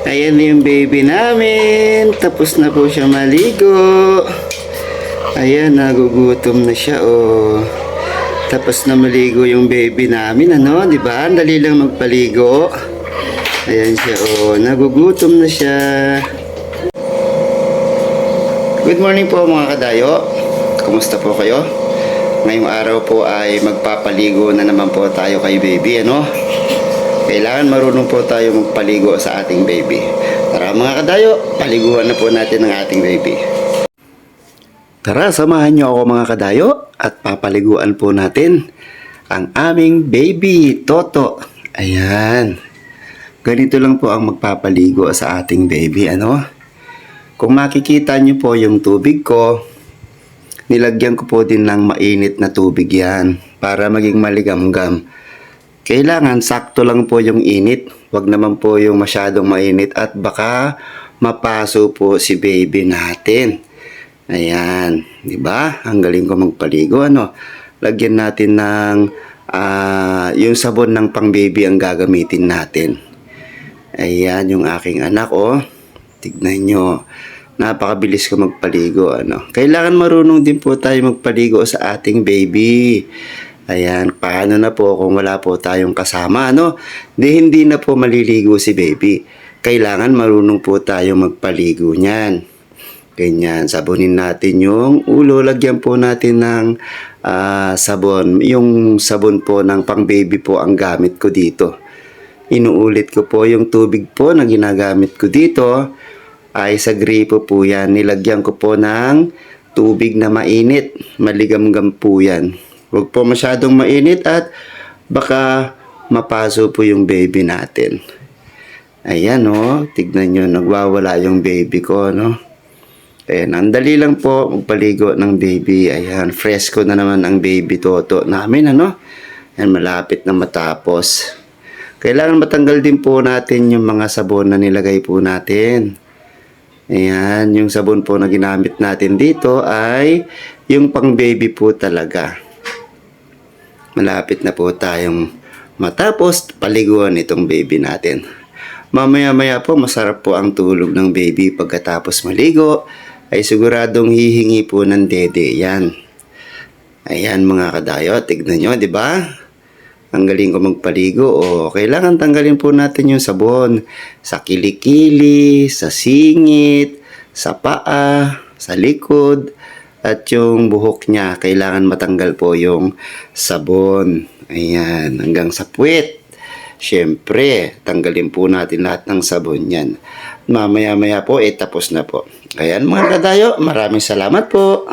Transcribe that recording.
Ayan na yung baby namin. Tapos na po siya maligo. Ayan, nagugutom na siya, oh. Tapos na maligo yung baby namin, ano? Di ba? Dali lang magpaligo. Ayan siya, oh. Nagugutom na siya. Good morning po mga kadayo. Kumusta po kayo? Ngayong araw po ay magpapaligo na naman po tayo kay baby, ano? Kailangan marunong po tayo magpaligo sa ating baby. Tara mga kadayo, paliguan na po natin ang ating baby. Tara, samahan niyo ako mga kadayo at papaliguan po natin ang aming baby Toto. Ayan. Ganito lang po ang magpapaligo sa ating baby, ano? Kung makikita niyo po yung tubig ko, nilagyan ko po din ng mainit na tubig yan para maging maligamgam. Kailangan sakto lang po yung init. Huwag naman po yung masyadong mainit at baka mapaso po si baby natin. Ayan, di ba? Ang galing ko magpaligo, ano? Lagyan natin ng yung sabon ng pang baby ang gagamitin natin. Ayan yung aking anak, oh. Tignan nyo. Napakabilis ko magpaligo, ano? Kailangan marunong din po tayo magpaligo sa ating baby. Ayan, paano na po kung wala po tayong kasama, ano? Hindi na po maliligo si baby. Kailangan marunong po tayo magpaligo niyan. Ganyan, sabunin natin yung ulo. Lagyan po natin ng sabon. Yung sabon po ng pang baby po ang gamit ko dito. Inuulit ko po yung tubig po na ginagamit ko dito. Ay sa gripo po yan. Nilagyan ko po ng tubig na mainit. Maligamgam po yan. Huwag po masyadong mainit at baka mapaso po yung baby natin. Ayan, oh. Tignan nyo, nagwawala yung baby ko, no? Ayan, ang dali lang po magpaligo ng baby. Ayan, fresco na naman ang baby Toto namin, ano? Ayan, malapit na matapos. Kailangan matanggal din po natin yung mga sabon na nilagay po natin. Ayan, yung sabon po na ginamit natin dito ay yung pang baby po talaga. Malapit na po tayong matapos paliguan itong baby natin. Mamaya-maya po masarap po ang tulog ng baby pagkatapos maligo. Ay siguradong hihingi po ng dede yan. Ayan mga kadayo, tignan nyo, di ba? Ang galing ko magpaligo. O, kailangan tanggalin po natin yung sabon sa kilikili, sa singit, sa paa, sa likod. At yung buhok niya, kailangan matanggal po yung sabon. Ayan, hanggang sa puwet. Siyempre, tanggalin po natin lahat ng sabon yan. Mamaya-maya po, tapos na po. Ayan mga kadayo, maraming salamat po.